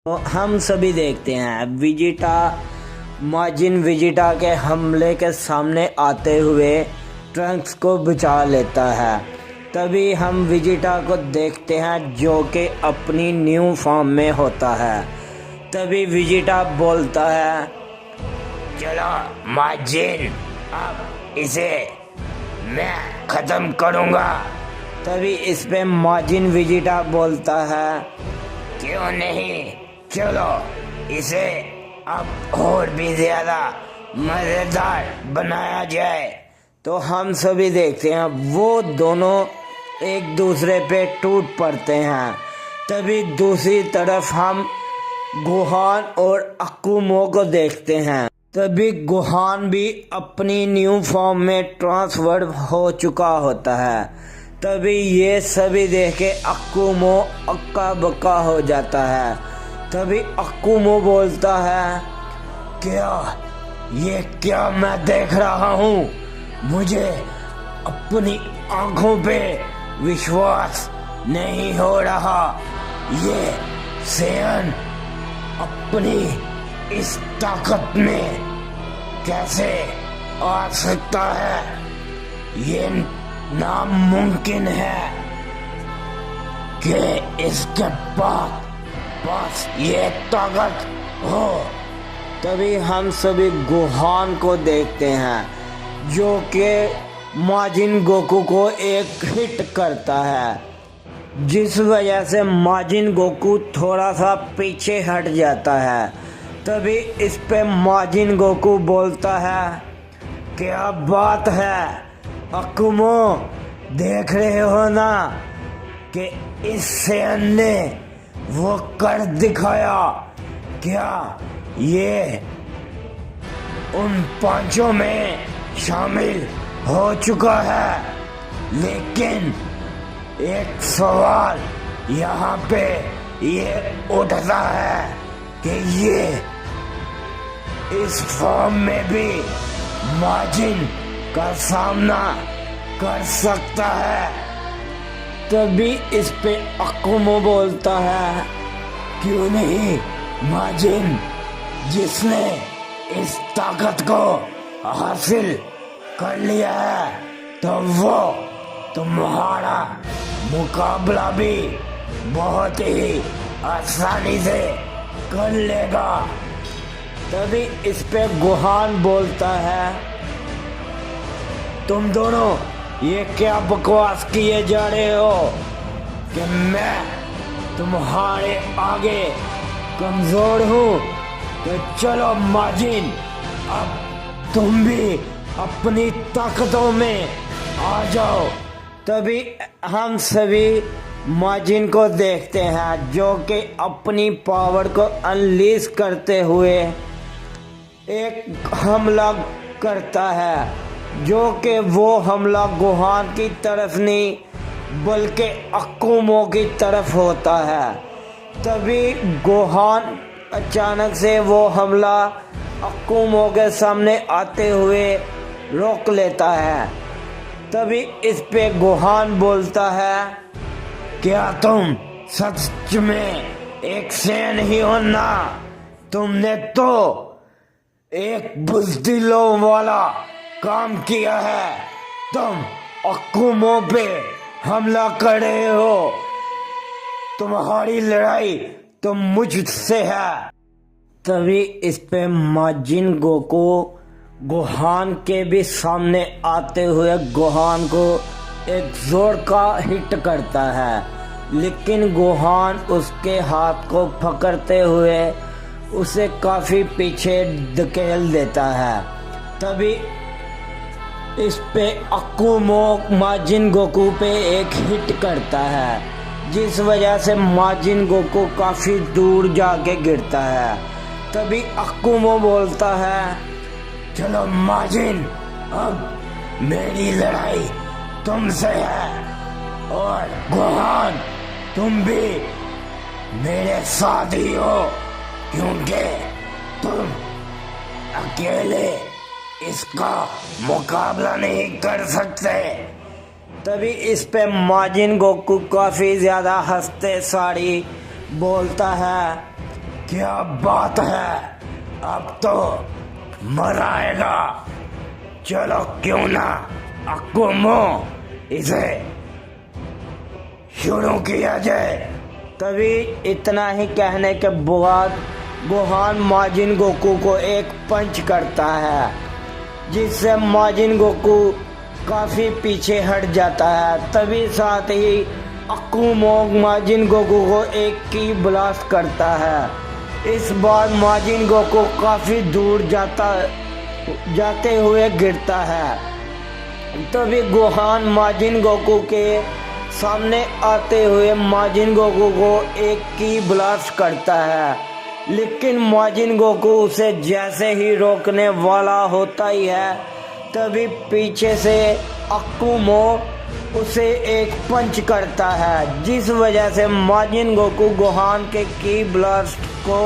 तो हम सभी देखते हैं विजिटा माजिन विजिटा के हमले के सामने आते हुए ट्रंक्स को बचा लेता है। तभी हम विजिटा को देखते हैं जो कि अपनी न्यू फॉर्म में होता है। तभी विजिटा बोलता है, चलो माजिन, अब इसे मैं खत्म करूंगा। तभी इस पे माजिन विजिटा बोलता है, क्यों नहीं, चलो इसे अब और भी ज्यादा मजेदार बनाया जाए। तो हम सभी देखते हैं वो दोनों एक दूसरे पे टूट पड़ते हैं। तभी दूसरी तरफ हम गोहान और अकुमो को देखते हैं। तभी गोहान भी अपनी न्यू फॉर्म में ट्रांसफर हो चुका होता है। तभी ये सभी देख के अकुमो अक्का बक्का हो जाता है। तभी अकुमो बोलता है, क्या मैं देख रहा हूँ, मुझे अपनी आंखों पे विश्वास नहीं हो रहा। ये सेयन अपनी इस ताकत में कैसे आ सकता है? ये नामुमकिन है कि इसके पास ये ताकत हो। तभी हम सभी गोहान को देखते हैं जो कि माजिन गोकू को एक हिट करता है, जिस वजह से माजिन गोकू थोड़ा सा पीछे हट जाता है। तभी इस पे माजिन गोकू बोलता है, क्या बात है अकुमो, देख रहे हो ना कि इस सेयन ने वो कर दिखाया। क्या ये उन पांचों में शामिल हो चुका है? लेकिन एक सवाल यहाँ पे ये उठता है कि ये इस फॉर्म में भी माजिन का सामना कर सकता है। तभी इस पे अकुमो बोलता है, क्यों नहीं माजिन, जिसने इस ताकत को हासिल कर लिया है तो वो तुम्हारा मुकाबला भी बहुत ही आसानी से कर लेगा। तभी इस पे गोहान बोलता है, तुम दोनों ये क्या बकवास किए जा रहे हो कि मैं तुम्हारे आगे कमजोर हूँ? तो चलो माजिन, अब तुम भी अपनी ताकतों में आ जाओ। तभी हम सभी माजिन को देखते हैं जो कि अपनी पावर को अनलीज करते हुए एक हमला करता है, जो कि वो हमला गोहान की तरफ नहीं बल्कि अकुमो की तरफ होता है। तभी गोहान अचानक से वो हमला अकुमो के सामने आते हुए रोक लेता है। तभी इस पे गोहान बोलता है, क्या तुम सच में एक सेयन ही हो ना? तुमने तो एक बुज़दिलों वाला काम किया है, तुम अकुमो पे हमला कर रहे हो। तुम्हारी लड़ाई तो मुझसे है। तभी इस पे माजिन गोकू गोहान के भी सामने आते हुए गोहान को एक जोर का हिट करता है, लेकिन गोहान उसके हाथ को पकड़ते हुए उसे काफी पीछे धकेल देता है। तभी इस पे अकुमो माजिन गोकू पे एक हिट करता है, जिस वजह से माजिन गोकू काफी दूर जाके गिरता है। तभी अकुमो बोलता है, चलो माजिन, अब मेरी लड़ाई तुमसे है और गोहान तुम भी मेरे साथ ही हो, क्योंकि तुम अकेले इसका मुकाबला नहीं कर सकते। तभी इस पे माजिन गोकू काफी ज्यादा हंसते साड़ी बोलता है, क्या बात है, अब तो मराएगा। चलो क्यों ना अकुमो इसे शुरू किया जाए। तभी इतना ही कहने के बाद गोहान माजिन गोकू को एक पंच करता है, जिससे माजिन गोकू काफी पीछे हट जाता है। तभी साथ ही अकुमो माजिन गोकू को एक की ब्लास्ट करता है। इस बार माजिन गोकू काफी दूर जाते हुए गिरता है। तभी गोहान माजिन गोकू के सामने आते हुए माजिन गोकू को एक की ब्लास्ट करता है, लेकिन माजिन गोकू उसे जैसे ही रोकने वाला होता ही है, तभी पीछे से अकुमो उसे एक पंच करता है, जिस वजह से माजिन गोकू गोहान के की ब्लास्ट को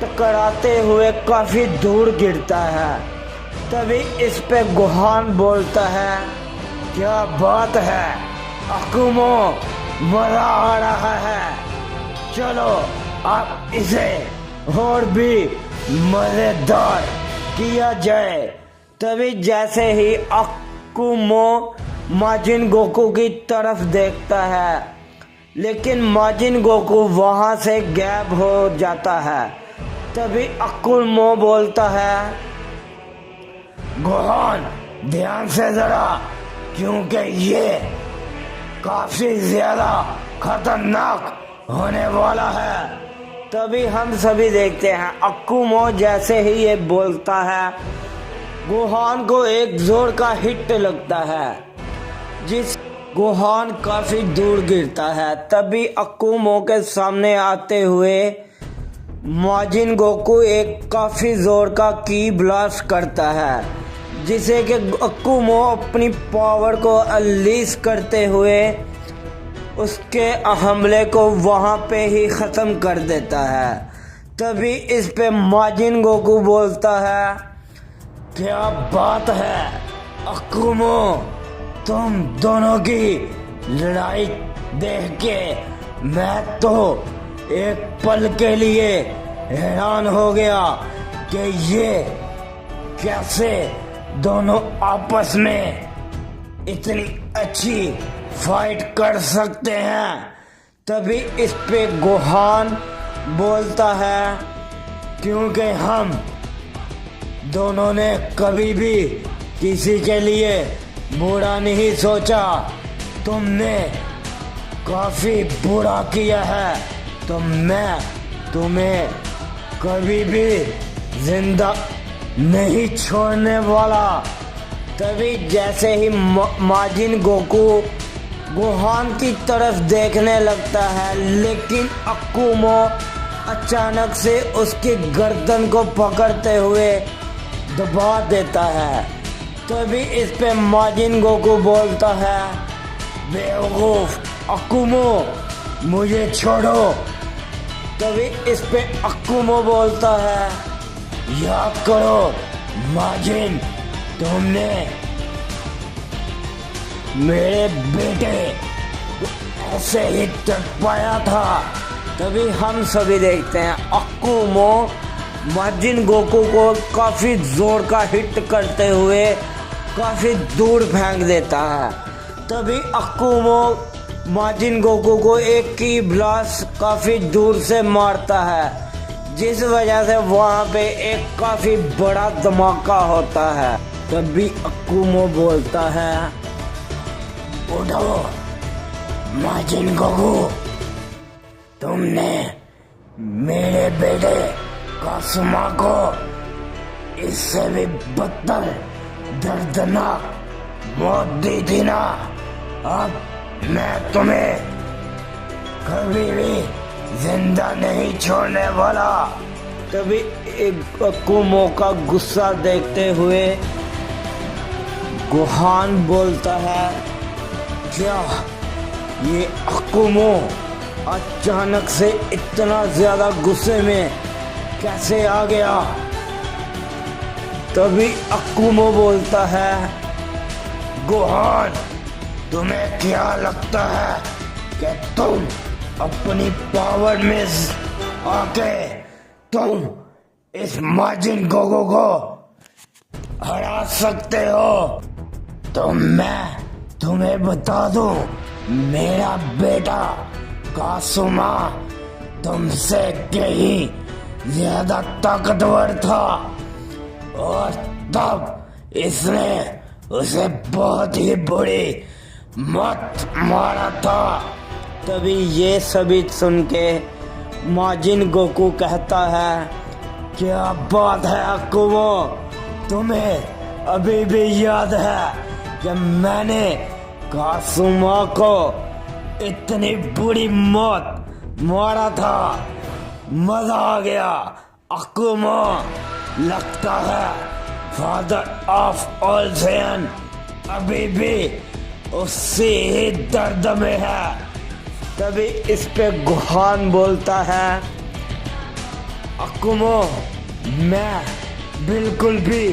टकराते हुए काफी दूर गिरता है। तभी इस पे गोहान बोलता है, क्या बात है, अकुमो मजा आ रहा है। चलो अब इसे और भी मजेदार किया जाए। तभी जैसे ही अकुमो माजिन गोकू की तरफ देखता है, लेकिन माजिन गोकू वहां से गायब हो जाता है। तभी अकुमो बोलता है, गोहान ध्यान से जरा, क्योंकि ये काफी ज्यादा खतरनाक होने वाला है। तभी हम सभी देखते हैं अकुमो जैसे ही ये बोलता है, गोहान को एक जोर का हिट लगता है, जिस गोहान काफी दूर गिरता है। तभी अकुमो के सामने आते हुए माजिन गोकू एक काफी जोर का की ब्लास्ट करता है, जिसे कि अकुमो अपनी पावर को अनलीश करते हुए उसके हमले को वहां पे ही खत्म कर देता है। तभी इस पे माजिन गोकू बोलता है, क्या बात है अकुमो, तुम दोनों की लड़ाई देख के मैं तो एक पल के लिए हैरान हो गया कि ये कैसे दोनों आपस में इतनी अच्छी फाइट कर सकते हैं। तभी इस पे गोहान बोलता है, क्योंकि हम दोनों ने कभी भी किसी के लिए बुरा नहीं सोचा। तुमने काफी बुरा किया है, तो मैं तुम्हें कभी भी जिंदा नहीं छोड़ने वाला। तभी जैसे ही माजिन गोकू गोहान की तरफ देखने लगता है, लेकिन अकुमो अचानक से उसकी गर्दन को पकड़ते हुए दबा देता है। तभी इस पे माजिन गोकू बोलता है, बेवकूफ अकुमो, मुझे छोड़ो। तभी इस पे अकुमो बोलता है, याद करो माजिन, तुमने मेरे बेटे ऐसे ही तक पाया था। तभी हम सभी देखते हैं अकुमो माजिन गोकू को काफी जोर का हिट करते हुए काफी दूर फेंक देता है। तभी अकुमो माजिन गोकू को एक की ब्लास्ट काफी दूर से मारता है, जिस वजह से वहां पे एक काफी बड़ा धमाका होता है। तभी अकुमो बोलता है, उठो माजिन गोकू, तुमने मेरे बेटे कासुमा को इससे भी बदतर दर्दनाक मौत दी थी ना। अब मैं तुम्हें कभी भी जिंदा नहीं छोड़ने वाला। तभी एक अकुमो का गुस्सा देखते हुए गोहान बोलता है, क्या ये अकुमो अचानक से इतना ज्यादा गुस्से में कैसे आ गया। तभी अकुमो बोलता है, गोहान, तुम्हें क्या लगता है कि तुम अपनी पावर में आके तुम इस माजिन गोगो को हरा सकते हो, तो मैं तुम्हें बता दूं, मेरा बेटा कासुमा तुमसे कहीं ज्यादा ताकतवर था और तब इसने उसे बहुत ही बुरी मौत मारा था। तभी ये सभी सुन के माजिन गोकू कहता है, क्या बात है अकुमो, तुम्हें अभी भी याद है कि मैंने कासुमा को इतनी बुरी मौत मारा था। मजा आ गया अकुमो, लगता है फादर ऑफ ऑल सैयन अभी भी उसी ही दर्द में है। तभी इस पे गुहान बोलता है, अकुमो, मैं बिल्कुल भी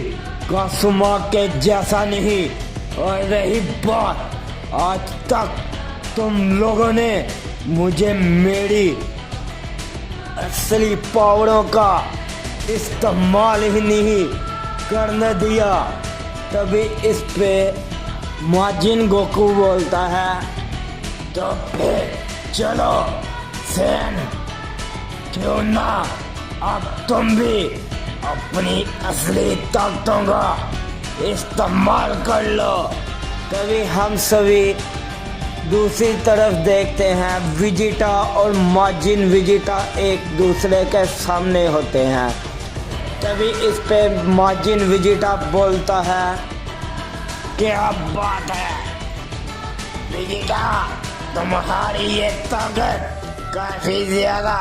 कासुमा के जैसा नहीं। और रही बात, आज तक तुम लोगों ने मुझे मेरी असली पावरों का इस्तेमाल ही नहीं करने दिया। तभी इस पे माजिन गोकू बोलता है, तो फिर चलो सैन, क्यों ना अब तुम भी अपनी असली ताकतों का इस्तेमाल कर लो। तभी हम सभी दूसरी तरफ देखते हैं, विजिटा और माजिन विजिटा एक दूसरे के सामने होते हैं। तभी इस पे माजिन विजिटा बोलता है, क्या बात है विजिटा, तुम्हारी ये ताकत काफी ज्यादा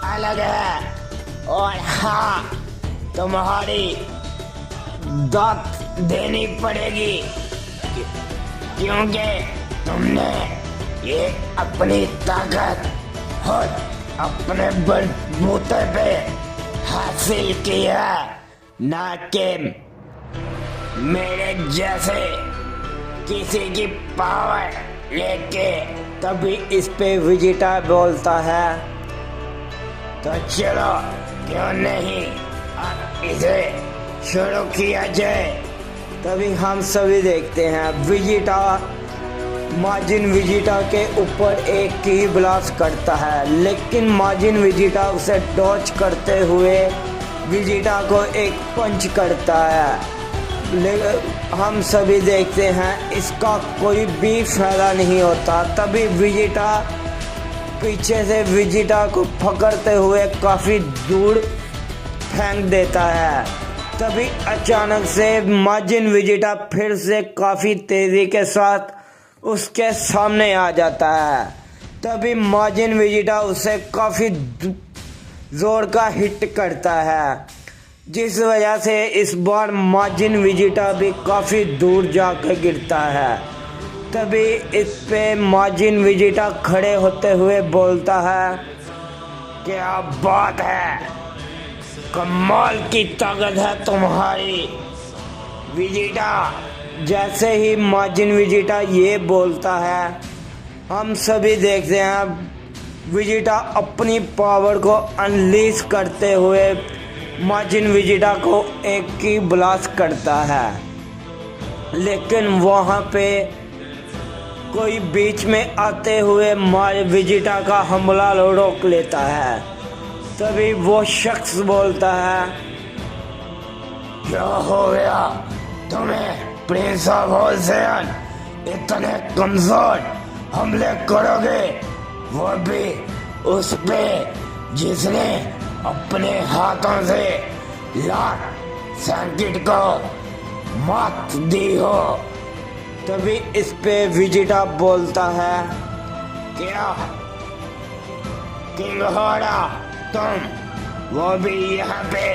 अलग है। और हाँ, तुम्हारी दात देनी पड़ेगी, क्योंकि तुमने ये अपनी ताकत खुद अपने बलबूते पे हासिल की है, ना कि मेरे जैसे किसी की पावर लेके। तभी इस पे विजिटा बोलता है, तो चलो क्यों नहीं अब इसे शुरू किया जाए। तभी हम सभी देखते हैं, विजिटा माजिन विजिटा के ऊपर एक की ब्लास्ट करता है, लेकिन माजिन विजिटा उसे डॉच करते हुए विजिटा को एक पंच करता है। लेकिन हम सभी देखते हैं इसका कोई भी फायदा नहीं होता। तभी विजिटा पीछे से विजिटा को पकड़ते हुए काफी दूर फेंक देता है। तभी अचानक से माजिन विजिटा फिर से काफी तेजी के साथ उसके सामने आ जाता है। तभी माजिन विजिटा उसे काफी जोर का हिट करता है, जिस वजह से इस बार माजिन विजिटा भी काफी दूर जाकर गिरता है। तभी इस पे माजिन विजिटा खड़े होते हुए बोलता है, क्या बात है, कमाल की ताकत है तुम्हारी विजिटा। जैसे ही माजिन विजिटा ये बोलता है, हम सभी देखते हैं विजिटा अपनी पावर को अनलीश करते हुए माजिन विजिटा को एक की ब्लास्ट करता है, लेकिन वहाँ पे कोई बीच में आते हुए विजिटा का हमला रोक लेता है। तभी वो शख्स बोलता है, क्या हो गया तुम्हें प्रिंस ऑफ होल सैयन, इतने कमजोर हमले करोगे, वो भी उस पे जिसने अपने हाथों से लॉर्ड सैंकिड को मात दी हो। तभी इस पे विजिटा बोलता है, क्या किंग होड़ा तुम, वो भी यहाँ पे